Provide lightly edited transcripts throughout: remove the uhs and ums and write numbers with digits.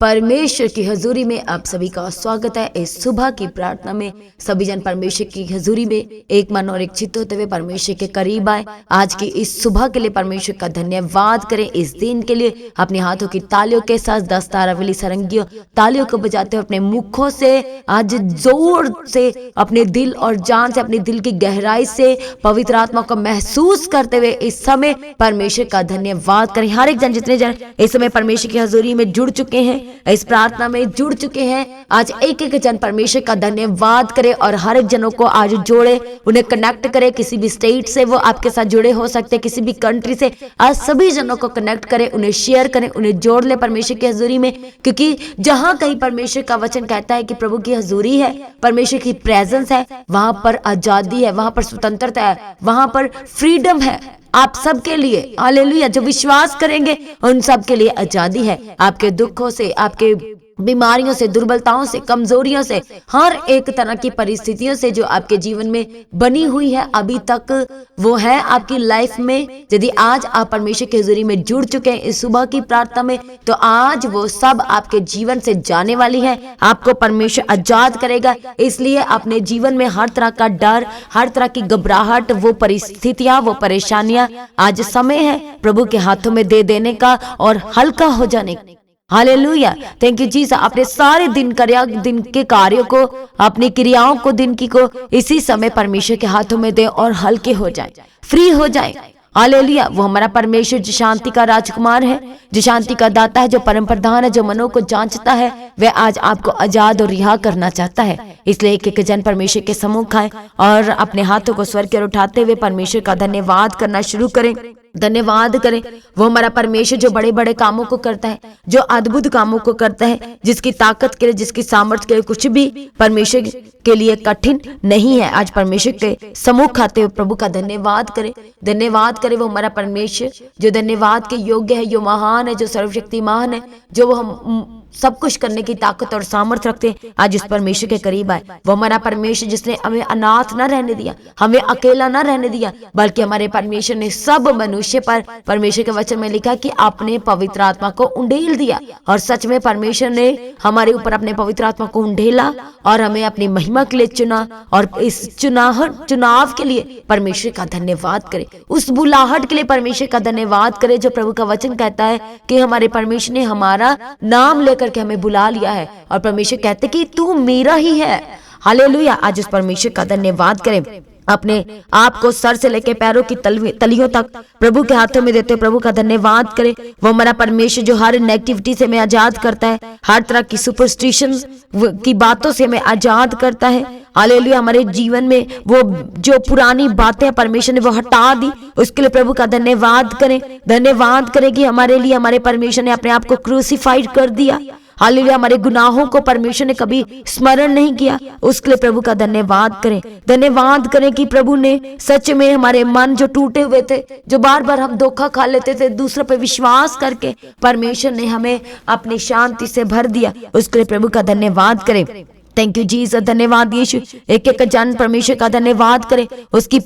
परमेश्वर की हजूरी में आप सभी का स्वागत है। इस सुबह की प्रार्थना में सभी जन परमेश्वर की हजूरी में एक मन और एक चित्त होते हुए परमेश्वर के करीब आए। आज की इस सुबह के लिए परमेश्वर का धन्यवाद करें। इस दिन के लिए अपने हाथों की तालियों के साथ 10 तारावली सरंगियों तालियों को बजाते हुए अपने मुखों से आज जोर से अपने दिल और जान से, अपने दिल की गहराई से पवित्र आत्मा को महसूस करते हुए इस समय परमेश्वर का धन्यवाद करें। हर एक जन, जितने जन इस समय परमेश्वर की हजूरी में जुड़ चुके हैं, इस प्रार्थना में जुड़ चुके हैं, आज एक एक जन परमेश्वर का धन्यवाद करे और हर एक जनों को आज जोड़े, उन्हें कनेक्ट करे। किसी भी स्टेट से वो आपके साथ जुड़े हो सकते, किसी भी कंट्री से, आज सभी जनों को कनेक्ट करें, उन्हें शेयर करें, उन्हें जोड़ ले परमेश्वर की हजूरी में। क्योंकि जहां कहीं परमेश्वर का वचन कहता है कि प्रभु की हजूरी है, परमेश्वर की प्रेजेंस है, वहां पर आजादी है, वहां पर स्वतंत्रता है, वहां पर फ्रीडम है आप सबके लिए। हालेलुया। जो विश्वास करेंगे उन सब के लिए आजादी है। आपके दुखों से, आपके बीमारियों से, दुर्बलताओं से, कमजोरियों से, हर एक तरह की परिस्थितियों से जो आपके जीवन में बनी हुई है अभी तक, वो है आपकी लाइफ में। यदि आज आप परमेश्वर की हजूरी में जुड़ चुके हैं इस सुबह की प्रार्थना में, तो आज वो सब आपके जीवन से जाने वाली है। आपको परमेश्वर आजाद करेगा। इसलिए अपने जीवन में हर तरह का डर, हर तरह की घबराहट, वो परिस्थितियां, वो परेशानियां, आज समय है प्रभु के हाथों में दे देने का और हल्का हो जाने का। हालेलुया। Thank you Jesus. अपने सारे दिन के कार्यों को, अपनी क्रियाओं को, दिन की को इसी समय परमेश्वर के हाथों में दे और हल्के हो जाए, फ्री हो जाए। हालेलुया। वो हमारा परमेश्वर जो शांति का राजकुमार है, जो शांति का दाता है, जो परम प्रधान है, जो मनों को जांचता है, वह आज आपको आजाद और रिहा करना चाहता है। इसलिए एक एक जन परमेश्वर के सम्मुख आए और अपने हाथों को स्वर की ओर उठाते हुए परमेश्वर का धन्यवाद करना शुरू करें। धन्यवाद करें। वो हमारा परमेश्वर जो बड़े बड़े कामों को करता है, जो अद्भुत कामों को करता है, जिसकी ताकत के लिए, जिसकी सामर्थ्य के लिए कुछ भी परमेश्वर के लिए कठिन नहीं है। आज परमेश्वर के सम्मुख आते हुए प्रभु का धन्यवाद करें। धन्यवाद करें। वो हमारा परमेश्वर जो धन्यवाद के योग्य है, जो महान है, जो सर्वशक्तिमान है, जो वो हम सब कुछ करने की ताकत और सामर्थ्य रखते हैं। आज उस परमेश्वर के करीब आए। वो हमारा परमेश्वर जिसने हमें अनाथ न रहने दिया, हमें अकेला न रहने दिया, बल्कि हमारे परमेश्वर ने सब मनुष्य पर, परमेश्वर के वचन में लिखा कि आपने पवित्र आत्मा को उंडेल दिया। और सच में परमेश्वर ने हमारे ऊपर अपने पवित्र आत्मा को उंडेला और हमें अपनी महिमा के लिए चुना। और इस चुनाव के लिए परमेश्वर का धन्यवाद करें। उस बुलाहट के लिए परमेश्वर का धन्यवाद करें जो प्रभु का वचन कहता है कि हमारे परमेश्वर ने हमारा नाम लेकर के हमें बुला लिया है और परमेश्वर कहते कि तू मेरा ही है। हालेलुया। आज उस परमेश्वर का धन्यवाद करें। अपने आप को सर से लेकर पैरों की तलियों तक प्रभु के हाथों में देते हुए प्रभु का धन्यवाद करें। वो हमारा परमेश्वर जो हर नेगेटिविटी से हमें आजाद करता है, हर तरह की सुपरस्टिशन की बातों से हमें आजाद करता है। हालेलुया। हमारे जीवन में वो जो पुरानी बातें परमेश्वर ने वो हटा दी, उसके लिए प्रभु का धन्यवाद करें। धन्यवाद करें कि हमारे लिए हमारे परमेश्वर ने अपने आप को क्रूसिफाइड कर दिया। हालेलुया। हमारे गुनाहों को परमेश्वर ने कभी स्मरण नहीं किया, उसके लिए प्रभु का धन्यवाद करें। धन्यवाद करें कि प्रभु ने सच में हमारे मन जो टूटे हुए थे, जो बार बार हम धोखा खा लेते थे दूसरों पे विश्वास करके, परमेश्वर ने हमें अपनी शांति से भर दिया, उसके लिए प्रभु का धन्यवाद करें। Thank you Jesus. धन्यवाद यीशु। एक एक जन परमेश्वर का धन्यवाद करें, उसकी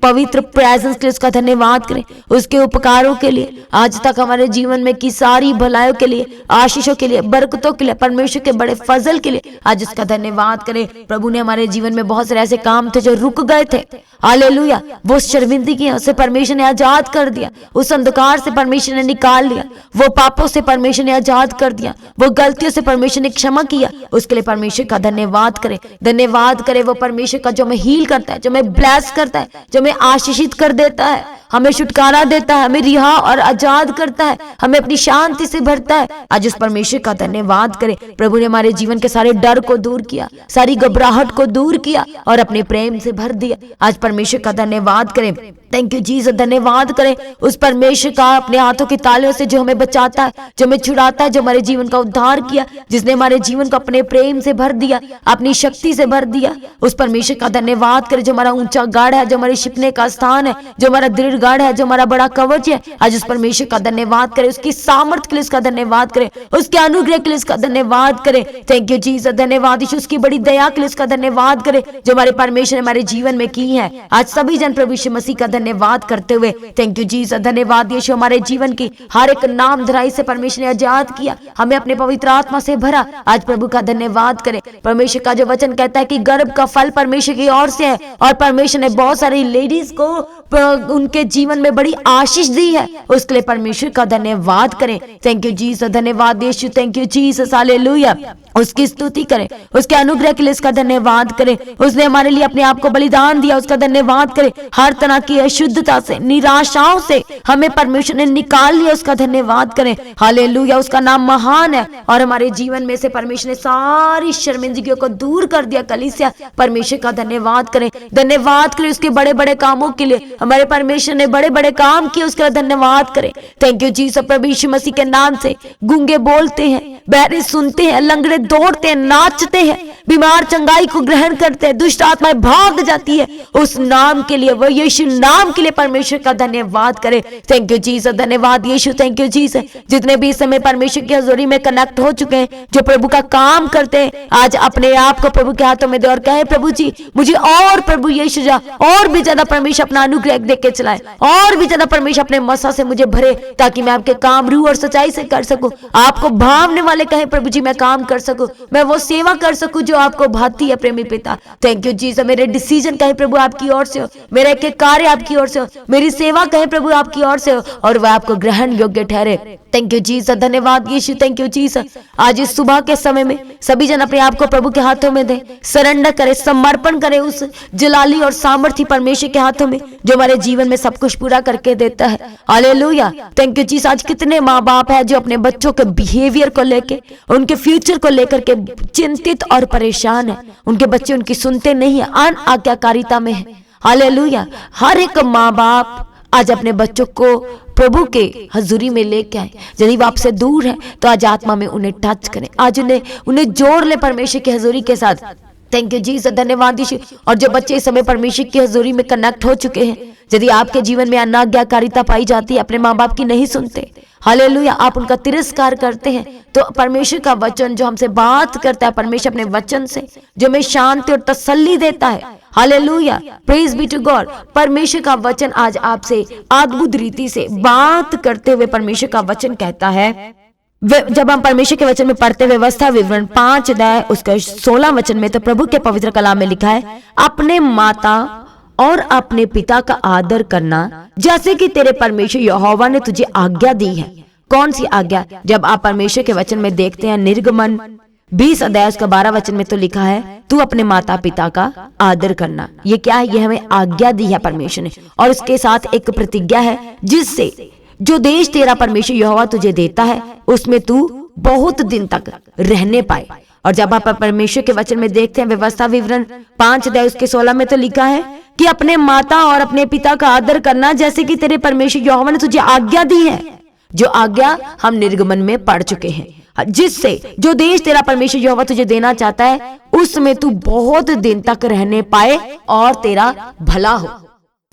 पवित्र प्रेजेंस के लिए उसका धन्यवाद करें, उसके उपकारों के लिए, आज तक हमारे जीवन में की सारी भलाइयों के लिए, आशीषों के लिए, बरकतों के लिए, परमेश्वर के बड़े फजल के लिए आज उसका धन्यवाद करें। प्रभु ने हमारे जीवन में बहुत सारे ऐसे काम थे जो रुक गए थे। हालेलुया। वो शर्मिंदगी से परमेश्वर ने आजाद कर दिया, उस अंधकार से परमेश्वर ने निकाल लिया, वो पापों से परमेश्वर ने आजाद कर दिया, वो गलतियों से परमेश्वर ने क्षमा किया, उसके लिए परमेश्वर का धन्यवाद करें। धन्यवाद करें वो परमेश्वर का जो हमें हील करता है, जो हमें ब्लेस करता है, जो हमें आशीषित कर देता है, हमें छुटकारा देता है, हमें रिहा और आजाद करता है, हमें अपनी शांति से भरता है। आज उस परमेश्वर का धन्यवाद करें। प्रभु ने हमारे जीवन के सारे डर को दूर किया, सारी घबराहट को दूर किया और अपने प्रेम से भर दिया। आज परमेश्वर का धन्यवाद करें। Thank you Jesus. धन्यवाद करें उस परमेश्वर का अपने हाथों की तालियों से जो हमें बचाता है, जो हमें छुड़ाता है, जो हमारे जीवन का उद्धार किया, जिसने हमारे जीवन को अपने प्रेम से भर दिया, अपनी शक्ति से भर दिया। उस परमेश्वर का धन्यवाद करें जो हमारा ऊंचा गढ़ है, जो हमारे छिपने का स्थान है, जो हमारा दृढ़ गढ़ है, जो हमारा बड़ा कवच है। आज उस परमेश्वर का धन्यवाद करें, उसकी सामर्थ्य के लिए उसका धन्यवाद करें, उसके अनुग्रह के लिए उसका धन्यवाद करें। Thank you Jesus. धन्यवाद यीशु। उसकी बड़ी दया के लिए उसका धन्यवाद करें जो हमारे परमेश्वर ने हमारे जीवन में की है। आज सभी जन प्रभु यीशु मसीह का धन्यवाद करते हुए थैंक यू जीसस, धन्यवाद यीशु, हमारे जीवन की हर एक नाम धराई से परमेश्वर ने आजाद किया, हमें अपने पवित्र आत्मा से भरा। आज प्रभु का धन्यवाद करें। परमेश्वर का जो वचन कहता है कि गर्भ का फल परमेश्वर की ओर से है, और परमेश्वर ने बहुत सारी लेडीज को उनके जीवन में बड़ी आशीष दी है, उसके लिए परमेश्वर का धन्यवाद करें। थैंक यू जीसस, धन्यवाद यीशु, थैंक यू जीसस, हालेलुया। उसकी स्तुति करें, उसके अनुग्रह के लिए उसका धन्यवाद करें। उसने हमारे लिए अपने आप को बलिदान दिया, उसका धन्यवाद करें। हर तरह की अशुद्धता से, निराशाओं से हमें परमेश्वर ने निकाल लिया, उसका धन्यवाद करें। हालेलुया, उसका नाम महान है, और हमारे जीवन में से परमेश्वर ने सारी शर्मिंदगियों को दूर कर दिया। कलीसिया, परमेश्वर का धन्यवाद करें, धन्यवाद करें उसके बड़े बड़े कामों के लिए। हमारे परमेश्वर ने बड़े बड़े काम किए, उसका धन्यवाद करें। थैंक यू जीसस, प्रभु यीशु मसीह के नाम से गूंगे बोलते हैं, बहरे सुनते हैं, लंगड़े दौड़ते हैं, नाचते हैं, बीमार चंगाई को ग्रहण करते हैं, दुष्ट आत्माएं भाग जाती है। उस नाम के लिए, वो यीशु नाम के लिए परमेश्वर का धन्यवाद करें। थैंक यू जीसस, धन्यवाद यीशु, थैंक यू जीसस। जितने भी इस समय परमेश्वर की हजूरी में कनेक्ट हो चुके हैं, जो प्रभु का काम करते हैं, आज अपने आप को प्रभु के हाथों में दे और कहे, प्रभु जी मुझे और प्रभु यीशु जा और भी ज्यादा परमेश्वर अपना अनुग्रह दे के चलाए, और भी ज्यादा परमेश्वर अपने मसा से मुझे भरे, ताकि मैं आपके काम रूह और सच्चाई से कर सकूं। आपको भावने वाले कहे, प्रभु जी मैं काम कर सकूं, मैं वो सेवा कर सकूं जो आपको भाती है प्रेमी पिता। थैंक यू जीसस, मेरे डिसीजन कहे प्रभु आपकी ओर से हो, मेरे एक कार्य आपकी ओर से हो, मेरी सेवा कहे प्रभु आपकी ओर से हो, और वह आपको ग्रहण योग्य ठहरे। थैंक यू जीसस, धन्यवाद यीशु, थैंक यू जीसस। आज इस सुबह के समय में सभी जन अपने आप को प्रभु के हाथों में दे, सरेंडर करे, समर्पण करे उस जलाली और सामर्थ्य परमेश्वर के हाथों में, जो हमारे जीवन में सब कुछ पूरा करके देता है। Hallelujah, thank you Jesus. आज कितने माँ बाप है जो अपने बच्चों के बिहेवियर को लेके, उनके फ्यूचर को लेकर के चिंतित और परेशान है। उनके बच्चे उनकी सुनते नहीं है, अनाज्ञाकारिता में है। हालेलुया, हर एक माँ बाप आज अपने बच्चों को प्रभु के हजूरी में लेके आए। यदि वो आपसे दूर है तो आज आत्मा में उन्हें टच करें, आज उन्हें जोड़ ले परमेश्वर की हजूरी के साथ। थैंक यू जीसस, धन्यवाद यीशु। और जो बच्चे इस समय परमेश्वर की हजूरी में कनेक्ट हो चुके हैं, यदि आपके जीवन में अनाज्ञाकारिता पाई जाती है, अपने माँ बाप की नहीं सुनते, हालेलुया, आप उनका तिरस्कार करते हैं, तो परमेश्वर का वचन जो हमसे बात करता है, परमेश्वर अपने वचन से जो हमें शांति और तसल्ली देता है, hallelujah, praise be to God. परमेश्वर का वचन आज आपसे अद्भुत रीति से बात करते हुए परमेश्वर का वचन कहता है, जब हम परमेश्वर के वचन में पढ़ते हुए व्यवस्था विवरण 5 अध्याय उसका 16 वचन में, तो प्रभु के पवित्र कलाम में लिखा है, अपने माता और अपने पिता का आदर करना जैसे कि तेरे परमेश्वर यहोवा ने तुझे आज्ञा दी है। कौन सी आज्ञा? जब आप परमेश्वर के वचन में देखते हैं निर्गमन 20 अध्याय उसका 12 वचन में तो लिखा है, तू अपने माता पिता का आदर करना। ये क्या है? ये हमें आज्ञा दी है परमेश्वर ने, और उसके साथ एक प्रतिज्ञा है, जिससे जो देश तेरा परमेश्वर यहोवा तुझे देता है उसमें तू बहुत दिन तक रहने पाए। और जब आप परमेश्वर के वचन में देखते हैं व्यवस्था विवरण 5 अध्याय उसके 16 में तो लिखा है कि अपने माता और अपने पिता का आदर करना जैसे कि तेरे परमेश्वर यहोवा ने तुझे आज्ञा दी है, जो आज्ञा हम निर्गमन में पढ़ चुके हैं, जिससे जो देश तेरा परमेश्वर यहोवा तुझे देना चाहता है उसमें तू बहुत दिन तक रहने पाए और तेरा भला हो।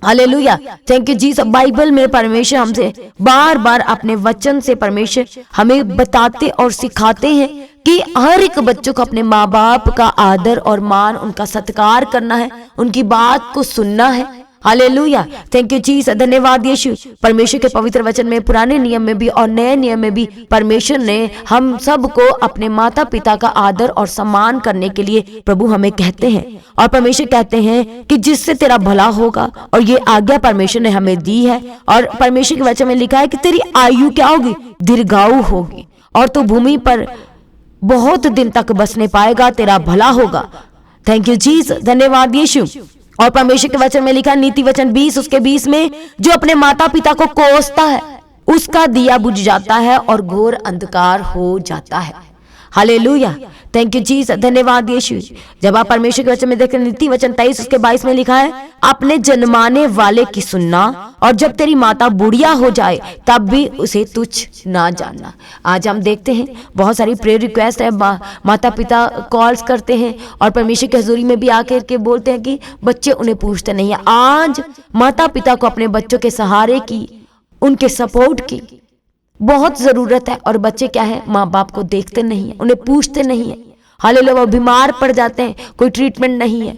Hallelujah, thank you Jesus. Bible में परमेश्वर हमसे बार बार अपने वचन से परमेश्वर हमें बताते और सिखाते हैं कि हर एक बच्चों को अपने माँ बाप का आदर और मान, उनका सत्कार करना है, उनकी बात को सुनना है। हालेलुया, थैंक यू जीसस, धन्यवाद यीशु। परमेश्वर के पवित्र वचन में पुराने नियम में भी और नए नियम में भी परमेश्वर ने हम सबको अपने माता पिता का आदर और सम्मान करने के लिए प्रभु हमें कहते हैं, और परमेश्वर कहते हैं कि जिससे तेरा भला होगा, और ये आज्ञा परमेश्वर ने हमें दी है। और परमेश्वर के वचन में लिखा है कि तेरी आयु क्या होगी? दीर्घायु होगी, और तू भूमि पर बहुत दिन तक बसने पाएगा, तेरा भला होगा। थैंक यू जीसस, धन्यवाद यीशु। और परमेश्वर के वचन में लिखा नीति वचन 20 उसके 20 में, जो अपने माता पिता को कोसता है उसका दिया बुझ जाता है और घोर अंधकार हो जाता है। हालेलुया, थैंक यू जीसस, धन्यवाद यीशु। जब आप परमेश्वर के वचन में देखते हैं नीति वचन 23 उसके 22 में लिखा है, अपने जन्माने वाले की सुनना, और जब तेरी माता बुढ़िया हो जाए तब भी उसे तुच्छ ना जानना। आज हम देखते हैं बहुत सारी प्रेयर रिक्वेस्ट है, माता पिता कॉल्स करते हैं और परमेश्वर की हजूरी में भी आकर के बोलते हैं कि बच्चे उन्हें पूछते नहीं है। आज माता पिता को अपने बच्चों के सहारे की, उनके सपोर्ट की बहुत जरूरत है, और बच्चे क्या है, माँ बाप को देखते नहीं है, उन्हें पूछते नहीं है। हालेलुया, वो बीमार पड़ जाते हैं, कोई ट्रीटमेंट नहीं है,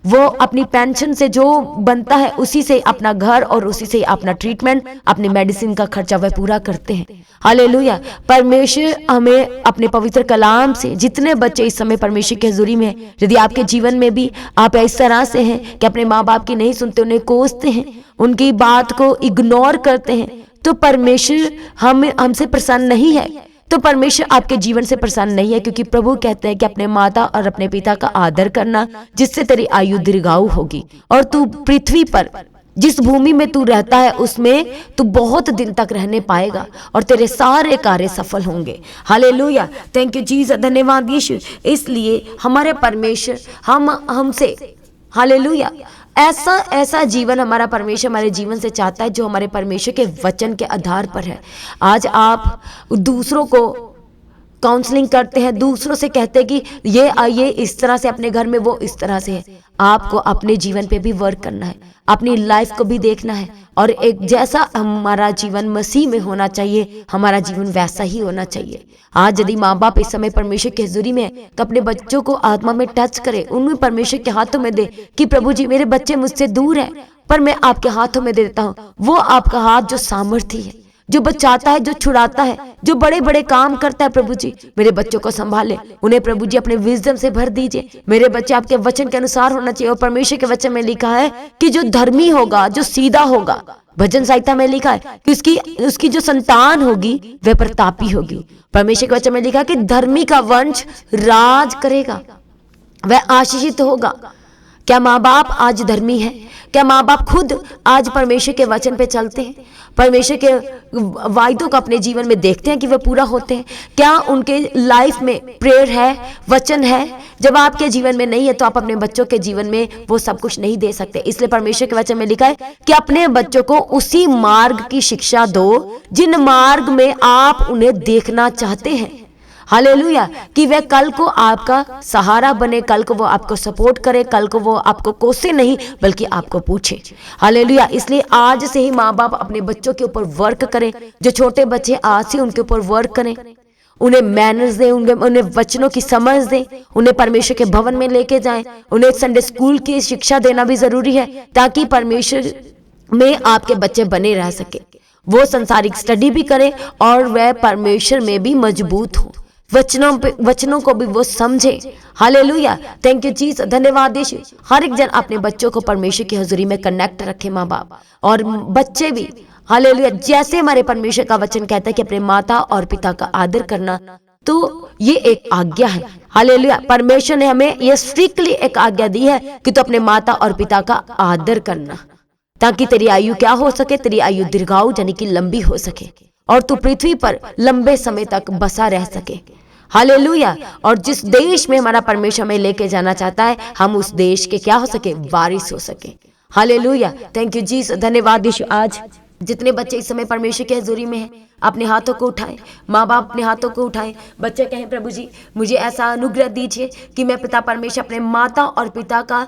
वो अपनी पेंशन से जो बनता है उसी से अपना घर और उसी से अपना ट्रीटमेंट, अपनी मेडिसिन का खर्चा वह पूरा करते हैं। हालेलुया। परमेश्वर हमें अपने पवित्र कलाम से, जितने बच्चे इस समय परमेश्वर की हजूरी में हैं, यदि आपके जीवन में भी आप इस तरह से हैं कि अपने माँ बाप की नहीं सुनते, उन्हें कोसते हैं, उनकी बात को इग्नोर करते हैं, तो परमेश्वर हमसे प्रसन्न नहीं है, तो परमेश्वर आपके जीवन से प्रसन्न नहीं है। क्योंकि प्रभु कहते हैं कि अपने माता और अपने पिता का आदर करना, जिससे तेरी आयु दीर्घायु होगी और तू पृथ्वी पर, जिस भूमि में तू रहता है, उसमें तू बहुत दिन तक रहने पाएगा और तेरे सारे कार्य सफल होंगे। हालेलुया। थैंक यू जीसस, धन्यवाद यीशु। इसलिए हमारे परमेश्वर हमसे, हालेलुया, ऐसा जीवन हमारा परमेश्वर हमारे जीवन से चाहता है जो हमारे परमेश्वर के वचन के आधार पर है। आज आप दूसरों को काउंसलिंग करते हैं, दूसरों से कहते हैं कि ये आइए इस तरह से अपने घर में, वो इस तरह से है। आपको अपने जीवन पे भी वर्क करना है, अपनी लाइफ को भी देखना है, और एक जैसा हमारा जीवन मसीह में होना चाहिए, हमारा जीवन वैसा ही होना चाहिए। आज यदि माँ बाप इस समय परमेश्वर की हजूरी में है, तो अपने बच्चों को आत्मा में टच करे, उन्हें परमेश्वर के हाथों में दे कि प्रभु जी मेरे बच्चे मुझसे दूर है, पर मैं आपके हाथों में दे देता हूँ। वो आपका हाथ जो सामर्थ्य है, जो बचाता है, जो छुड़ाता है, जो बड़े बड़े काम करता है, प्रभु जी मेरे बच्चों को संभाले, उन्हें प्रभु जी अपने विजडम से भर दीजिए। मेरे बच्चे आपके वचन के अनुसार होना चाहिए। और परमेश्वर के वचन में लिखा है कि जो धर्मी होगा, जो सीधा होगा, भजन संहिता में लिखा है कि उसकी जो संतान होगी वह प्रतापी होगी। परमेश्वर के वचन में लिखा है कि धर्मी का वंश राज करेगा, वह आशीषित होगा। क्या माँ बाप आज धर्मी है? क्या माँ बाप खुद आज परमेश्वर के वचन पे चलते हैं? परमेश्वर के वायदों को अपने जीवन में देखते हैं कि वे पूरा होते हैं? क्या उनके लाइफ में प्रेयर है, वचन है? जब आपके जीवन में नहीं है तो आप अपने बच्चों के जीवन में वो सब कुछ नहीं दे सकते। इसलिए परमेश्वर के वचन में लिखा है कि अपने बच्चों को उसी मार्ग की शिक्षा दो जिन मार्ग में आप उन्हें देखना चाहते हैं। हालेलुया। कि वह कल को आपका सहारा बने, कल को वो आपको सपोर्ट करे, कल को वो आपको कोसे नहीं बल्कि आपको पूछे। हालेलुया। इसलिए आज से ही माँ बाप अपने बच्चों के ऊपर वर्क करें। जो छोटे बच्चे आज से उनके ऊपर वर्क करें, उन्हें मैनर्स दें, उन्हें वचनों की समझ दें, उन्हें परमेश्वर के भवन में लेके जाएं, उन्हें संडे स्कूल की शिक्षा देना भी जरूरी है ताकि परमेश्वर में आपके बच्चे बने रह सके। वो संसारिक स्टडी भी करें और वह परमेश्वर में भी मजबूत हो, वचनों को भी वो समझे। हालेलुया। थैंक यू जीसस, धन्यवाद यीशु। हर एक जन अपने बच्चों को परमेश्वर की हजूरी में कनेक्ट रखे, माँ बाप और बच्चे भी। हालेलुया। जैसे हमारे परमेश्वर का वचन कहता है कि अपने माता और पिता का आदर करना, तो ये एक आज्ञा है। हालेलुया। परमेश्वर ने हमें ये स्ट्रिक्टली एक आज्ञा दी है कि तू अपने माता और पिता का आदर करना, ताकि तेरी आयु क्या हो सके, तेरी आयु दीर्घायु यानी कि लंबी हो सके और तू पृथ्वी पर लंबे समय तक बसा रह सके। हालेलुया। और जिस देश में हमारा परमेश्वर में लेके जाना चाहता है, हम उस देश के क्या हो सके, वारिस हो सके। हालेलुया। थैंक यू जीसस, धन्यवाद यीशु। आज जितने बच्चे इस समय परमेश्वर की हजूरी में हैं, अपने हाथों को उठाएं, माँ बाप अपने हाथों को उठाएं। बच्चे कहें प्रभु जी मुझे ऐसा अनुग्रह दीजिए कि मैं पिता परमेश्वर अपने माता और पिता का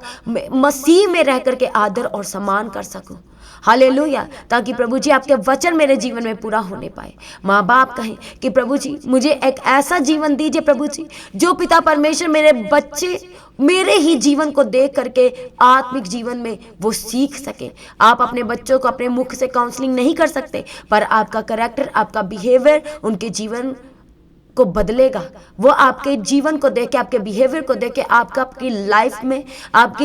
मसीह में रह करके आदर और सम्मान कर सकूं। हालेलुया। ताकि प्रभु जी आपके वचन मेरे जीवन में पूरा होने पाए। माँ बाप कहें कि प्रभु जी मुझे एक ऐसा जीवन दीजिए प्रभु जी, जो पिता परमेश्वर मेरे बच्चे मेरे ही जीवन को देख करके आत्मिक जीवन में वो सीख सके। आप अपने बच्चों को अपने मुख से काउंसलिंग नहीं कर सकते, पर आपका कैरेक्टर, आपका बिहेवियर उनके जीवन को बदलेगा। वो आपके जीवन को देख के, आपके बिहेवियर को देख के आपकी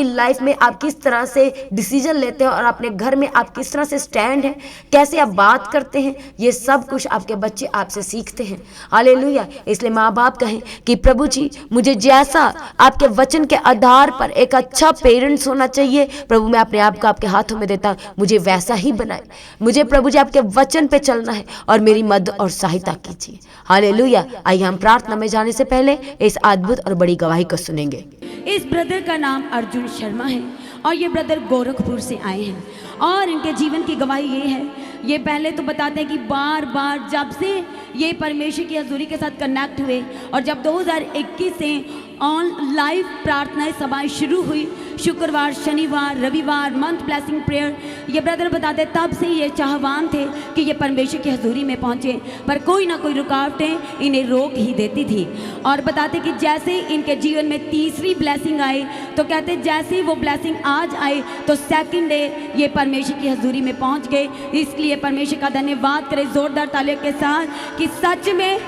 लाइफ में आप किस तरह से डिसीजन लेते हैं और अपने घर में आप किस तरह से स्टैंड हैं, कैसे आप बात करते हैं, ये सब कुछ आपके बच्चे आपसे सीखते हैं। हालेलुया। इसलिए माँ बाप कहें कि प्रभु जी मुझे जैसा आपके वचन के आधार पर एक अच्छा पेरेंट्स होना चाहिए, प्रभु मैं अपने आप को आपके हाथों में देता, मुझे वैसा ही बनाए। मुझे प्रभु जी आपके वचन पे चलना है और मेरी मदद और सहायता कीजिए। हालेलुया। आइए हम प्रार्थना में जाने से पहले इस अद्भुत और बड़ी गवाही को सुनेंगे। इस ब्रदर का नाम अर्जुन शर्मा है और ये ब्रदर गोरखपुर से आए हैं और इनके जीवन की गवाही ये है। ये पहले तो बताते हैं कि बार बार जब से ये परमेश्वर की हजूरी के साथ कनेक्ट हुए और जब 2021 से ऑन लाइव प्रार्थनाएं सभाएं शुरू हुई, शुक्रवार, शनिवार, रविवार मंथ ब्लेसिंग प्रेयर, ये ब्रदर बताते तब से ये चाहवान थे कि ये परमेश्वर की हजूरी में पहुँचे, पर कोई ना कोई रुकावटें इन्हें रोक ही देती थी। और बताते कि जैसे इनके जीवन में तीसरी ब्लेसिंग आई तो कहते जैसे ही वो ब्लेसिंग आज आए तो सेकंड डे ये परमेश्वर की हजूरी में पहुंच गए। इसलिए परमेश्वर का धन्यवाद करें जोरदार तालियों के साथ कि सच में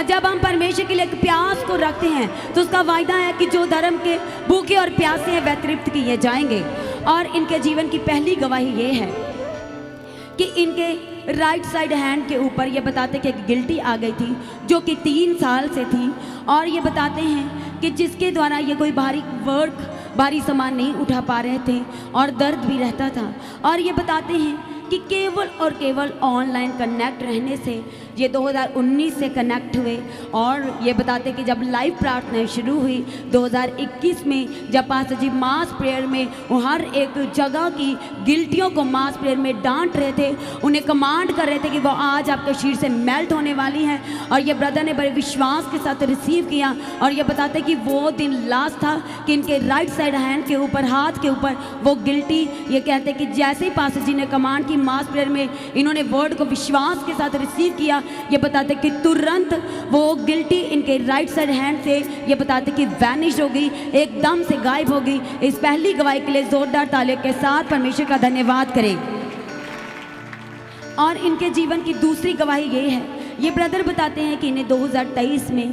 जब हम परमेश्वर के लिए एक प्यास को रखते हैं तो उसका वायदा है कि जो धर्म के भूखे और प्यासे हैं वह तृप्त किए जाएंगे। और इनके जीवन की पहली गवाही ये है कि इनके राइट साइड हैंड के ऊपर ये बताते कि एक गिल्टी आ गई थी जो कि 3 साल से थी। और ये बताते हैं कि जिसके द्वारा ये कोई भारी सामान नहीं उठा पा रहे थे और दर्द भी रहता था। और ये बताते हैं कि केवल और केवल ऑनलाइन कनेक्ट रहने से ये 2019 से कनेक्ट हुए। और ये बताते कि जब लाइव प्रार्थनाएं शुरू हुई 2021 में, जब पास्टर जी मास प्रेयर में हर एक जगह की गिल्टियों को मास प्रेयर में डांट रहे थे, उन्हें कमांड कर रहे थे कि वो आज आपके शरीर से मेल्ट होने वाली हैं। और ये ब्रदर ने बड़े विश्वास के साथ रिसीव किया। और ये बताते कि वो दिन लास्ट था कि इनके राइट साइड हैंड के ऊपर, हाथ के ऊपर वो गिल्टी, ये कहते कि जैसे ही पास्टर जी ने कमांड की मास प्रेयर में, इन्होंने वर्ड को विश्वास के साथ रिसीव किया। ये बताते कि तुरंत वो गिल्टी इनके राइट साइड हैंड से ये बताते कि वैनिश हो गई, एकदम से गायब हो गई। इस पहली गवाही के लिए जोरदार तालियों के साथ परमेश्वर का धन्यवाद करें। और इनके जीवन की दूसरी गवाही ये है, ये ब्रदर बताते हैं कि इन्हें 2023 में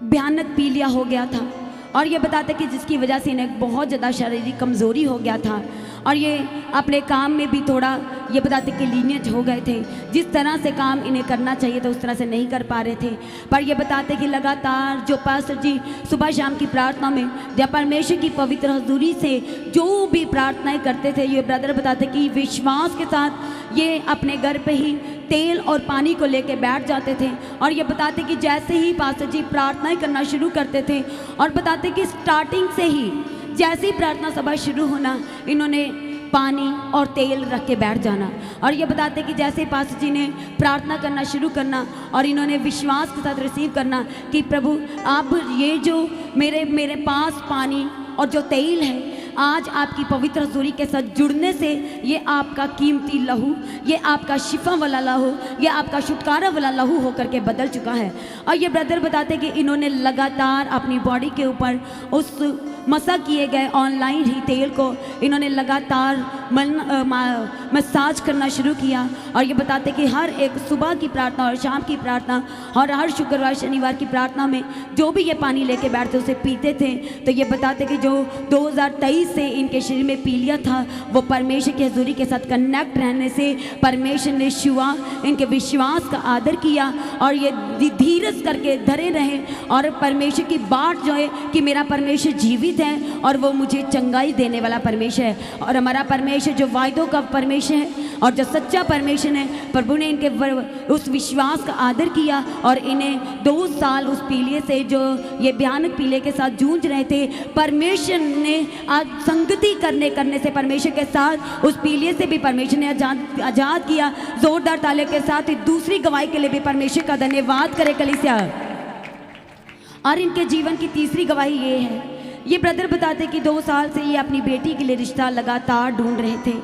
भयानक पीलिया हो गया था। और ये बताते कि जिसकी वजह से इन्हें बहुत ज़्यादा शारीरिक कमज़ोरी हो गया था। और ये अपने काम में भी थोड़ा ये बताते कि लीनियत हो गए थे, जिस तरह से काम इन्हें करना चाहिए था उस तरह से नहीं कर पा रहे थे। पर ये बताते कि लगातार जो पास्टर जी सुबह शाम की प्रार्थना में जब परमेश्वर की पवित्र हजूरी से जो भी प्रार्थनाएं करते थे, ये ब्रदर बताते कि विश्वास के साथ ये अपने घर पे ही तेल और पानी को लेके बैठ जाते थे। और ये बताते कि जैसे ही पास्टर जी प्रार्थनाएं करना शुरू करते थे, और बताते कि स्टार्टिंग से ही जैसे ही प्रार्थना सभा शुरू होना, इन्होंने पानी और तेल रख के बैठ जाना। और ये बताते कि जैसे पास्टर जी ने प्रार्थना करना शुरू करना और इन्होंने विश्वास के साथ रिसीव करना कि प्रभु आप ये जो मेरे पास पानी और जो तेल है, आज आपकी पवित्र हजूरी के साथ जुड़ने से ये आपका कीमती लहू, ये आपका शिफा वाला लहू, ये आपका छुटकारा वाला लहू होकर के बदल चुका है। और ये ब्रदर बताते कि इन्होंने लगातार अपनी बॉडी के ऊपर उस मसा किए गए ऑनलाइन ही तेल को इन्होंने लगातार मसाज करना शुरू किया। और ये बताते कि हर एक सुबह की प्रार्थना और शाम की प्रार्थना और हर शुक्रवार शनिवार की प्रार्थना में जो भी ये पानी लेके बैठते उसे पीते थे। तो ये बताते कि जो 2023 से इनके शरीर में पीलिया था, वो परमेश्वर की हजूरी के साथ कनेक्ट रहने से परमेश्वर ने छुआ, इनके विश्वास का आदर किया और ये धीरज करके धरे रहे। और परमेश्वर की बात जो है कि मेरा परमेश्वर जीवित है और वो मुझे चंगाई देने वाला परमेश्वर है। और हमारा परमेश्वर जो वायदों का परमेश्वर है और जो सच्चा परमेश्वर है, प्रभु ने इनके उस विश्वास का आदर किया और इन्हें 2 साल उस पीलिए से, जो ये भयानक पीलिए के साथ जूझ रहे थे, परमेश्वर ने संगति करने से परमेश्वर के साथ उस पीलिए से भी परमेश्वर ने आजाद किया। जोरदार तालियों के साथ दूसरी गवाही के लिए भी परमेश्वर का धन्यवाद करे कलीसिया। और इनके जीवन की तीसरी गवाही ये है, ये ब्रदर बताते कि 2 साल से ये अपनी बेटी के लिए रिश्ता लगातार ढूंढ रहे थे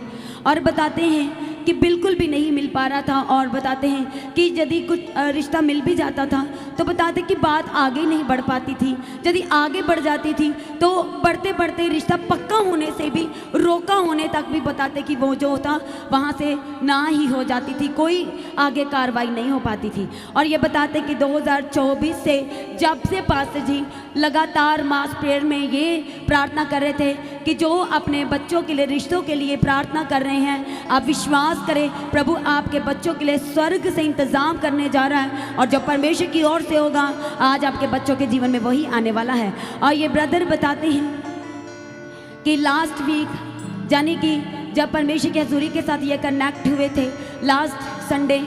और बताते हैं कि बिल्कुल भी नहीं मिल पा रहा था। और बताते हैं कि यदि कुछ रिश्ता मिल भी जाता था तो बताते कि बात आगे नहीं बढ़ पाती थी। यदि आगे बढ़ जाती थी तो बढ़ते बढ़ते रिश्ता पक्का होने से भी रोका होने तक भी बताते कि वो जो था वहाँ से ना ही हो जाती थी, कोई आगे कार्रवाई नहीं हो पाती थी। और ये बताते कि 2024 से जब से पास्टर जी लगातार मास प्रेयर में ये प्रार्थना कर रहे थे कि जो अपने बच्चों के लिए, रिश्तों के लिए प्रार्थना कर रहे हैं, आप विश्वास करें प्रभु आपके बच्चों के लिए स्वर्ग से इंतजाम करने जा रहा है और जो परमेश्वर की ओर से होगा आज आपके बच्चों के जीवन में वही आने वाला है। और ये ब्रदर बताते हैं कि लास्ट वीक, यानी कि जब परमेश्वर की हजूरी के साथ ये कनेक्ट हुए थे लास्ट संडे,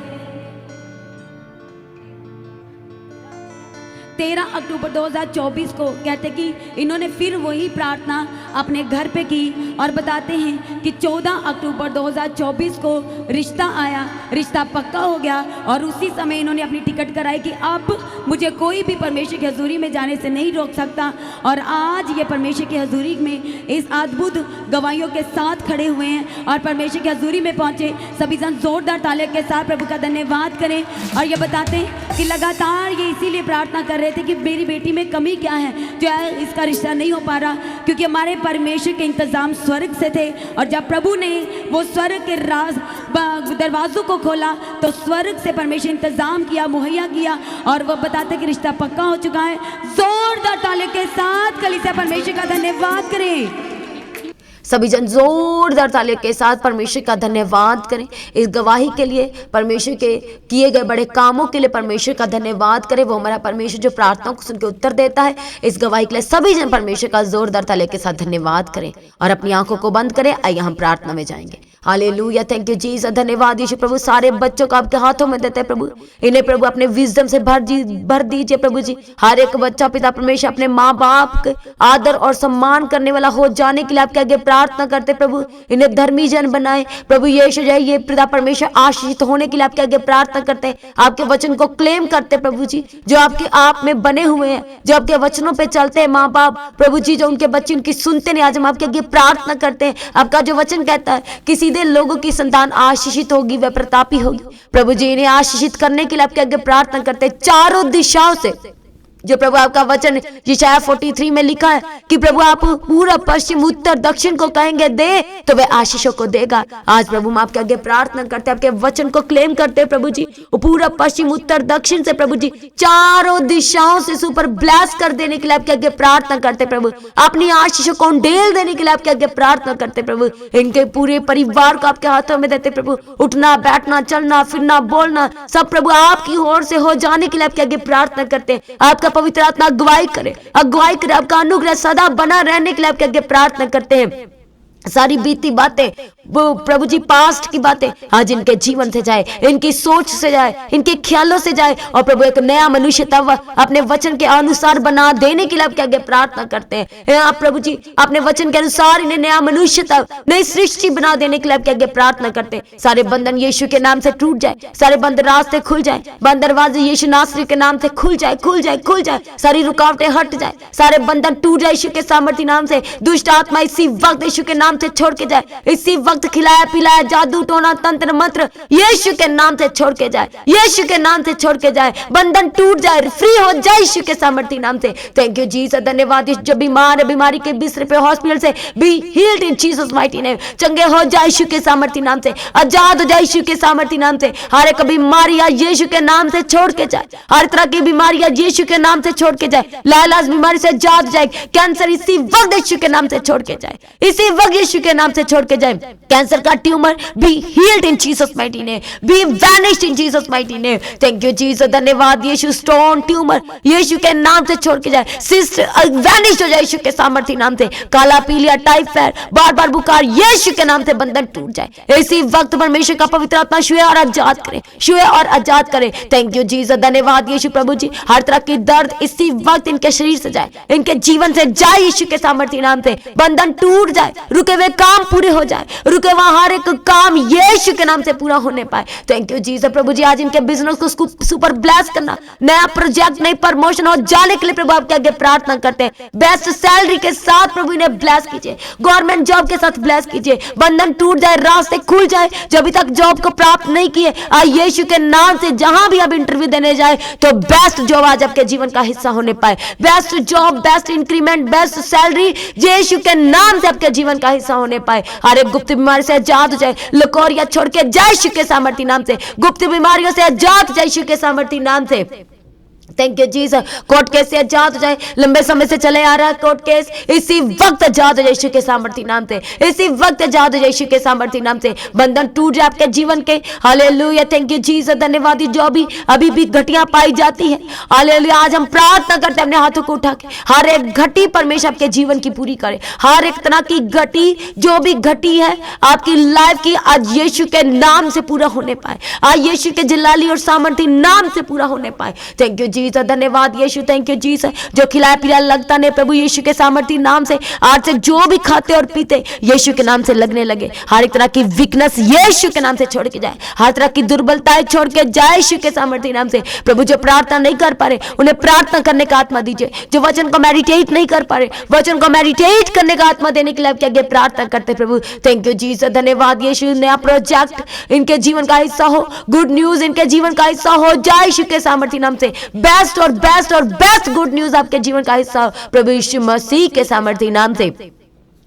13 अक्टूबर 2024 को कहते कि इन्होंने फिर वही प्रार्थना अपने घर पे की और बताते हैं कि 14 अक्टूबर 2024 को रिश्ता आया, रिश्ता पक्का हो गया और उसी समय इन्होंने अपनी टिकट कराई कि अब मुझे कोई भी परमेश्वर की हजूरी में जाने से नहीं रोक सकता। और आज ये परमेश्वर की हजूरी में इस अद्भुत गवाहियों के साथ खड़े हुए हैं और परमेश्वर की हजूरी में पहुंचे। सभी जन जोरदार ताले के साथ प्रभु का धन्यवाद करें। और ये बताते हैं कि लगातार ये इसीलिए प्रार्थना कर रहे थे कि मेरी बेटी में कमी क्या है जो है इसका रिश्ता नहीं हो पा रहा, क्योंकि हमारे परमेश्वर के इंतजाम स्वर्ग से थे। और जब प्रभु ने वो स्वर्ग के दरवाजों को खोला तो स्वर्ग से परमेश्वर इंतजाम किया, मुहैया किया और वो बताते कि रिश्ता पक्का हो चुका है। जोरदार ताले के साथ कलीसिया परमेश्वर का धन्यवाद करें। सभी जन जोरदार ताली के साथ परमेश्वर का धन्यवाद करें। इस गवाही के लिए, परमेश्वर के किए गए बड़े कामों के लिए परमेश्वर का धन्यवाद करें। वो हमारा परमेश्वर जो प्रार्थनाओं को सुन के उत्तर देता है। इस गवाही के लिए सभी जन परमेश्वर का जोरदार ताली के साथ धन्यवाद करें और अपनी आंखों को बंद करें। आइए हम प्रार्थना में जाएंगे। हालेलुया, थैंक यू जीसस, धन्यवाद यीशु प्रभु। सारे बच्चों को आपके हाथों में देते हैं प्रभु। इन्हें प्रभु अपने विजडम से भर दीजिए प्रभु जी। हर एक बच्चा पिता परमेश्वर अपने माँ बाप के आदर और सम्मान करने वाला हो जाने के लिए आपके आगे प्रार्थना करते प्रभु। इन्हें धर्मी जन बनाए प्रभु यीशु। जय ये पिता परमेश्वर आशीषित होने के लिए आपके आगे प्रार्थना करते हैं। आपके वचन को क्लेम करते प्रभु जी, जो आपके आप में बने हुए हैं, जो आपके वचनों पे चलते हैं माँ बाप प्रभु जी, जो उनके बच्चे उनकी सुनते नहीं। आज हम आपके आगे प्रार्थना करते हैं। आपका जो वचन कहता है कि सीधे लोगों की संतान आशीषित होगी, वह प्रतापी होगी। प्रभु जी इन्हें आशीषित करने के लिए आपके आगे प्रार्थना करते हैं चारों दिशाओं से। जो प्रभु आपका वचन यशायाह 43 में लिखा है कि प्रभु आप पूरब पश्चिम उत्तर दक्षिण को कहेंगे दे तो वह आशीषों को देगा। आज प्रभु हम आपके आगे प्रार्थना करते हैं, आपके वचन को क्लेम करते हैं प्रभु जी। पूरब पश्चिम उत्तर दक्षिण से प्रभु जी चारों दिशाओं से सुपर ब्लेस कर देने के लिए आपके आगे प्रार्थना करते प्रभु। अपनी आशीषों को ढेल देने के लिए आपके आगे प्रार्थना करते प्रभु। इनके पूरे परिवार को आपके हाथों में देते प्रभु। उठना बैठना चलना फिरना बोलना सब प्रभु आपकी ओर से हो जाने के लिए आपके आगे प्रार्थना करते हैं। आपका पवित्र आत्मा अगुवाई करे, आपका अनुग्रह सदा बना रहने के लिए आपके आगे प्रार्थना करते हैं। सारी बीती बातें वो प्रभु जी पास्ट की बातें आज इनके जीवन से जाए, इनकी सोच से जाए, इनके ख्यालों से जाए और प्रभु एक नया मनुष्य तब अपने वचन के अनुसार बना देने के लिए आपके आगे प्रार्थना करते हैं। आप प्रभु जी अपने वचन के अनुसार इन्हें नया मनुष्य तब नई सृष्टि बना देने के लिए आपके आगे प्रार्थना करते हैं। सारे बंधन यीशु के नाम से टूट जाए, सारे बंद रास्ते खुल जाए, बंद दरवाजे यीशु नासरी के नाम से खुल जाए, खुल जाए, खुल जाए। सारी रुकावटें हट जाए, सारे बंधन टूट जाए यीशु के सामर्थ्य नाम से। दुष्ट आत्मा इसी वक्त यीशु के नाम से छोड़ के जाए, इसी वक्त खिलाया पिलाया जादू टोना तंत्र मंत्र यीशु के नाम से छोड़ के जाए, यीशु के नाम से छोड़ के जाए। बंधन टूट जाए, फ्री हो जाए यीशु के सामर्थ्य नाम से। थैंक यू जीसस, धन्यवाद। जो बीमार है बीमारी के बिस्तर पे हॉस्पिटल से be healed in Jesus mighty name. चंगे हो जाए यीशु के सामर्थ्य नाम से, आजाद हो जाए यीशु के सामर्थ्य नाम से। हर एक बीमारियां यीशु के नाम से छोड़ के जाए, हर तरह की बीमारियां यीशु के नाम से छोड़ के जाए। लाइलाज बीमारी से आजाद हो जाए, कैंसर इसी वक्त यीशु के नाम से छोड़ के जाए, इसी वक्त यीशु के नाम से छोड़ के जाए। कैंसर का tumour be healed in Jesus mighty name, be vanished in Jesus mighty name. Thank you Jesus, धन्यवाद यीशु। स्टोन ट्यूमर यीशु के नाम से छोड़ के जाए, सिस्ट वैनिश्ड हो जाए यीशु के सामर्थ्य नाम से। काला पीलिया टाइफाइड बार बार बुखार यीशु के नाम से बंधन टूट जाए। इसी वक्त परमेश्वर का पवित्र आत्मा छुए और आजाद करे, छुए और आजाद करे। थैंक यू जीसस, धन्यवाद यीशु प्रभु जी। हर तरह की दर्द इसी वक्त इनके शरीर से जाए, इनके जीवन से जाए यीशु के सामर्थ्य नाम से। बंधन टूट जाए, रुके हुए काम पूरे हो जाए, रुके वहां हर एक काम यीशु के नाम से पूरा होने पाए। थैंक यू जीसस प्रभु जी। आज इनके बिजनेस को सुपर ब्लेस करना, नया प्रोजेक्ट नई प्रमोशन हो जाने के लिए प्रभु आपके आगे प्रार्थना करते हैं। बेस्ट सैलरी के साथ प्रभु इन्हें ब्लेस कीजिए, गवर्नमेंट जॉब के साथ ब्लेस कीजिए। बंधन टूट जाए, रास्ते खुल जाए। जो अभी तक जॉब को प्राप्त नहीं किए आज यीशु के नाम से जहां भी आप इंटरव्यू देने जाए तो बेस्ट जॉब आज आपके जीवन का हिस्सा होने पाए। Best job, best increment, best salary यीशु के नाम से आपके जीवन का हिस्सा होने पाए। हर एक गुप्त बीमारी से आजाद हो जाए, लकोरिया छोड़ के जाए यीशु के सामर्थ्य नाम से। गुप्त बीमारियों से आजाद हो जाए यीशु के सामर्थ्य नाम से। Thank you Jesus. Court case से आजाद हो जाए, लंबे समय से चले आ रहा है कोर्ट केस इसी वक्त आजाद हो जाए यीशु के सामर्थ्य नाम से, इसी वक्त आजाद हो जाए यीशु के सामर्थ्य नाम से। बंधन टूट जाए आपके जीवन के। हालेलुया, थैंक यू जीसस, धन्यवाद। जो भी अभी भी घटियां पाई जाती है, हालेलुया, आज हम प्रार्थना करते हैं अपने हाथों को उठा के हर एक घटी परमेश्वर आपके जीवन की पूरी करे। हर एक तरह की घटी जो भी घटी है आपकी लाइफ की आज यीशु के नाम से पूरा होने पाए, आज यीशु के जलाली और सामर्थ्य नाम से पूरा होने पाए। थैंक यू जीसस, जीसस, धन्यवाद यीशु, थैंक यू जीसस। जो खिलाया पिलाया लगता नहीं प्रभु यीशु के सामर्थी नाम से, आज से जो भी खाते और पीते यीशु के नाम से लगने लगे। हर एक तरह की वीकनेस यीशु के नाम से छोड़ के जाए, हर तरह की दुर्बलताएं छोड़ के जाए यीशु के सामर्थी नाम से। प्रभु जो प्रार्थना नहीं कर पा रहे उन्हें प्रार्थना करने का आत्मा दीजिए। जो वचन को मेडिटेट नहीं कर पा रहे वचन को मेडिटेट करने का आत्मा देने के लिए आपके आगे प्रार्थना करते प्रभु। थैंक यू जीसस, धन्यवाद यीशु। नया प्रोजेक्ट इनके जीवन का हिस्सा हो, गुड न्यूज इनके जीवन का हिस्सा हो जाए यीशु के सामर्थी नाम से। बेस्ट और बेस्ट और बेस्ट गुड न्यूज आपके जीवन का हिस्सा हो प्रभु यीशु मसीह के सामर्थी नाम से।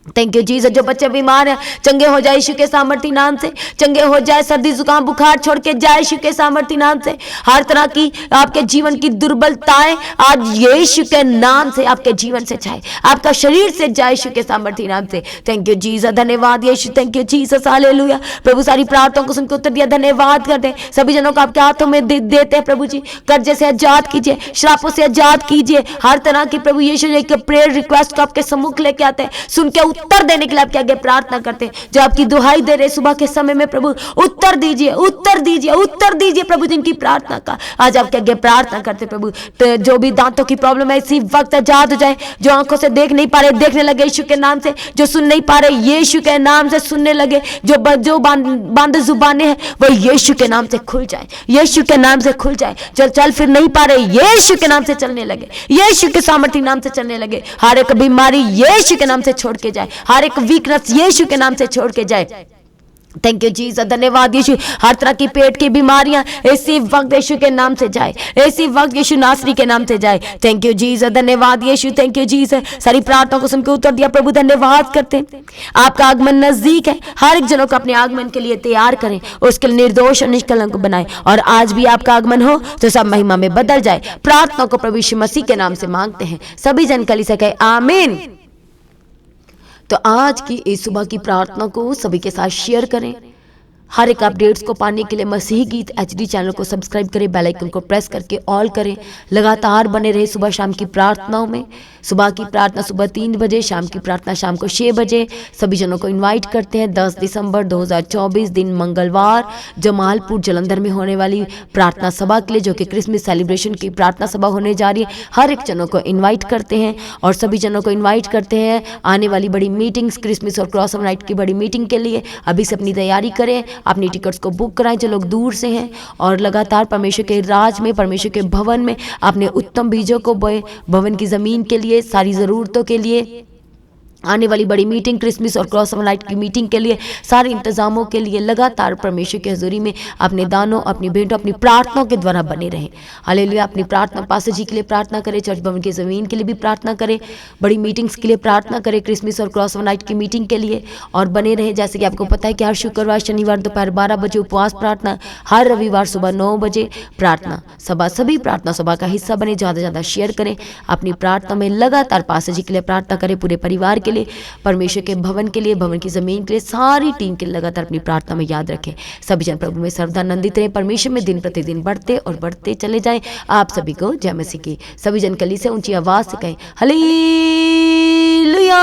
Thank you Jesus. जो बच्चे बीमार हैं चंगे हो जाए यीशु के सामर्थी नाम से, चंगे हो जाए, सर्दी जुकाम बुखार छोड़ के जाए यीशु के सामर्थी नाम से। हर तरह की आपके जीवन की दुर्बलताएं आज यीशु के नाम से आपके जीवन से जाए, आपका शरीर से जाए यीशु के सामर्थी नाम से। थैंक यू जीसस, धन्यवाद यीशु, थैंक यू जीसस, हालेलुया। प्रभु सारी प्रार्थनाओं को सुनकर उत्तर दिया, धन्यवाद करते हैं। सभी जनों को आपके हाथों में देते हैं प्रभु जी। कर्जे से आजाद कीजिए, श्रापों से आजाद कीजिए, हर तरह की प्रभु यीशु एक प्रेयर रिक्वेस्ट को आपके सम्मुख लेके आते हैं, सुन के उत्तर देने के लिए आपके आगे प्रार्थना करते हैं। जो आपकी दुहाई दे रहे सुबह के समय में प्रभु उत्तर दीजिए, उत्तर दीजिए, उत्तर दीजिए प्रभु जिनकी प्रार्थना का आज आपके आगे प्रार्थना करते प्रभु। तो जो भी दांतों की प्रॉब्लम है इसी वक्त आजाद हो जाए। जो आंखों से देख नहीं पा रहे देखने लगे यीशु के नाम से, जो सुन नहीं पा रहे यीशु के नाम से सुनने लगे, जो बंद जुबानें हैं वो यीशु के नाम से खुल जाए, यीशु के नाम से खुल जाए। जो चल फिर नहीं पा रहे यीशु के नाम से चलने लगे, यीशु के सामर्थी नाम से चलने लगे। हर एक बीमारी यीशु के नाम से छोड़ के जाए, हर एक वीकनेस यीशु के नाम से छोड़ के जाए। थैंक यू जीसस, धन्यवाद यीशु। हर तरह की पेट की बीमारियां इसी वक्त यीशु के नाम से जाए, इसी वक्त यीशु नासरी के नाम से जाए। थैंक यू जीसस, धन्यवाद यीशु, थैंक यू जीसस। सारी प्रार्थनाओं को सुनकर उत्तर दिया प्रभु, धन्यवाद करते हैं। आपका आगमन नजदीक है, हर एक जनों को अपने आगमन के लिए तैयार करें, उसके लिए निर्दोष और निष्कलंक बनाए। और आज भी आपका आगमन हो तो सब महिमा में बदल जाए। प्रार्थनाओं को प्रभु यीशु मसीह के नाम से मांगते हैं, सभी जन कलीसिया कहे आमीन। तो आज की इस सुबह की प्रार्थना को सभी के साथ शेयर करें। हर एक अपडेट्स को पाने के लिए मसीह गीत HD चैनल को सब्सक्राइब करें, बेल आइकन को प्रेस करके ऑल करें। लगातार बने रहे सुबह शाम की प्रार्थनाओं में। सुबह की प्रार्थना सुबह 3 बजे, शाम की प्रार्थना शाम को 6 बजे। सभी जनों को इनवाइट करते हैं 10 दिसंबर 2024 दिन मंगलवार जमालपुर जलंधर में होने वाली प्रार्थना सभा के लिए, जो कि क्रिसमस सेलिब्रेशन की प्रार्थना सभा होने जा रही है। हर एक जनों को इन्वाइट करते हैं और सभी जनों को इन्वाइट करते हैं आने वाली बड़ी मीटिंग्स, क्रिसमस और क्रॉस ओवर नाइट की बड़ी मीटिंग के लिए। अभी से अपनी तैयारी करें, अपनी टिकट्स को बुक कराएं जो लोग दूर से हैं। और लगातार परमेश्वर के राज में, परमेश्वर के भवन में अपने उत्तम बीजों को बोए। भवन की ज़मीन के लिए, सारी ज़रूरतों के लिए, आने वाली बड़ी मीटिंग, क्रिसमस और क्रॉस ओवर नाइट की मीटिंग के लिए, सारे इंतजामों के लिए लगातार परमेश्वर की हजूरी में अपने दानों, अपनी भेंटों, अपनी प्रार्थनाओं के द्वारा बने रहें। हालेलुया। अपनी प्रार्थना पास्टर जी के लिए प्रार्थना करें, चर्च भवन की ज़मीन के लिए भी प्रार्थना करें, बड़ी मीटिंग्स के लिए प्रार्थना करें, क्रिसमस और क्रॉस ओवर नाइट की मीटिंग के लिए। और बने रहें, जैसे कि आपको पता है कि हर शुक्रवार शनिवार दोपहर 12 बजे उपवास प्रार्थना, हर रविवार सुबह 9 बजे प्रार्थना सभा। सभी प्रार्थना सभा का हिस्सा बने, ज़्यादा से ज़्यादा शेयर करें। अपनी प्रार्थना में लगातार पास्टर जी के लिए प्रार्थना करें, पूरे परिवार के लिए, परमेश्वर के भवन के लिए, भवन की जमीन के लिए, सारी टीम के लिए लगातार अपनी प्रार्थना में याद रखें। सभी जन प्रभु में सर्वदानंदित रहें, परमेश्वर में दिन प्रतिदिन बढ़ते और बढ़ते चले जाएं। आप सभी को जय मसीह की। सभी जन कली से ऊंची आवाज से कहें हालेलुया।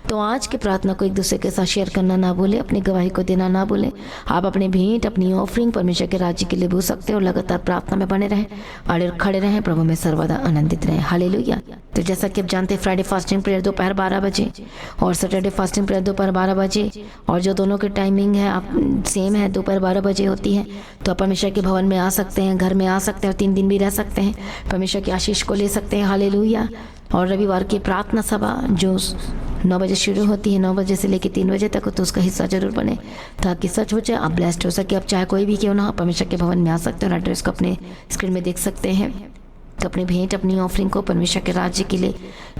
तो आज की प्रार्थना को एक दूसरे के साथ शेयर करना ना भूलें, अपनी गवाही को देना ना भूलें। आप अपने भेंट, अपनी ऑफरिंग परमेश्वर के राज्य के लिए भूल सकते हो। लगातार प्रार्थना में बने रहें और खड़े रहें, प्रभु में सर्वदा आनंदित रहें। हालेलुया। तो जैसा कि आप जानते हैं, फ्राइडे फास्टिंग प्रेयर दोपहर 12 बजे और सैटरडे फास्टिंग प्रेयर दोपहर 12 बजे, और जो दोनों की टाइमिंग है आप सेम है, दोपहर 12 बजे होती है। तो आप परमेश्वर के भवन में आ सकते हैं, घर में आ सकते हैं और 3 दिन भी रह सकते हैं, परमेश्वर की आशीष को ले सकते हैं। हालेलुया। और रविवार की प्रार्थना सभा जो 9 बजे शुरू होती है, 9 बजे से लेकर 3 बजे तक, तो उसका हिस्सा जरूर बने ताकि सच हो जाए, आप ब्लेस्ड हो सके। आप चाहे कोई भी क्यों ना हो, परमेश्वर के भवन में आ सकते हो और एड्रेस को अपने स्क्रीन में देख सकते हैं। तो अपनी भेंट, अपनी ऑफरिंग को परमेश्वर के राज्य के लिए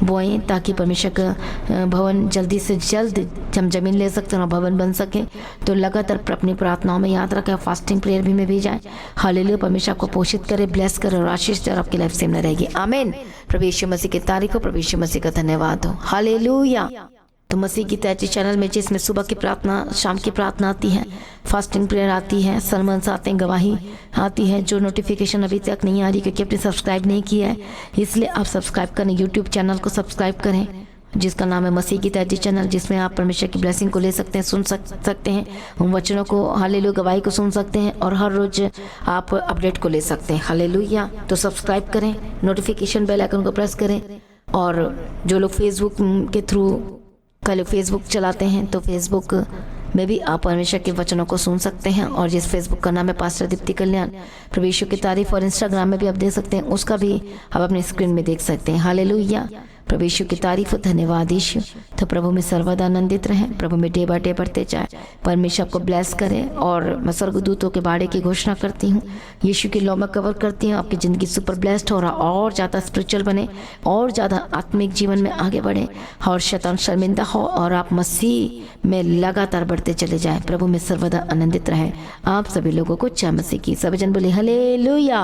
बोएं ताकि परमेश्वर का भवन जल्दी से जल्द हम जमीन ले सकते हैं और भवन बन सके। तो लगातार अपनी प्रार्थनाओं में याद रखें, फास्टिंग प्रेयर भी में भी जाएं। हालेलुया। परमेश्वर आपको पोषित करे, ब्लेस करे और आशीष दे और आपकी लाइफ सेम न रहेगी। आमीन। प्रभु यीशु मसीह की तारीफ हो, प्रभु यीशु मसीह का धन्यवाद हो। हालेलुया। तो मसीह की तैची चैनल में जिसमें सुबह की प्रार्थना, शाम की प्रार्थना आती है, फास्टिंग प्रेयर आती है, सरमन्स आते हैं, गवाही आती है। जो नोटिफिकेशन अभी तक नहीं आ रही क्योंकि आपने सब्सक्राइब नहीं किया है, इसलिए आप सब्सक्राइब करें, यूट्यूब चैनल को सब्सक्राइब करें जिसका नाम है मसीह की तैयारी चैनल, जिसमें आप परमेश्वर की ब्लेसिंग को ले सकते हैं, सुन सकते हैं, उन वचनों को, हालेलुया, गवाही को सुन सकते हैं और हर रोज आप अपडेट को ले सकते हैं। हालेलुया। तो सब्सक्राइब करें, नोटिफिकेशन बेल आइकन को प्रेस करें। और जो लोग फेसबुक के थ्रू फेसबुक चलाते हैं तो फेसबुक में भी आप परमेश्वर के वचनों को सुन सकते हैं। और जिस फेसबुक का नाम है पास्टर दीप्ति कल्याण, प्रभु यीशु की तारीफ, और इंस्टाग्राम में भी आप देख सकते हैं, उसका भी आप अपनी स्क्रीन में देख सकते हैं। हालेलुया। प्रभु यीशु की तारीफ, धन्यवाद यीशु। तो प्रभु में सर्वदा आनंदित रहें, प्रभु में डे बाय डे बढ़ते जाए, परमेश्वर आपको ब्लेस करें। और मैं स्वर्गदूतों के बाड़े की घोषणा करती हूँ, यीशु की लौ में कवर करती हूँ, आपकी ज़िंदगी सुपर ब्लेस्ड हो रहा, और ज़्यादा स्पिरिचुअल बने, और ज़्यादा आत्मिक जीवन में आगे बढ़े, और शैतान शर्मिंदा हो, और आप मसीह में लगातार बढ़ते चले जाएं। प्रभु में सर्वदा आनंदित रहें। आप सभी लोगों को जय मसीह की। सभी जन बोले हालेलुया।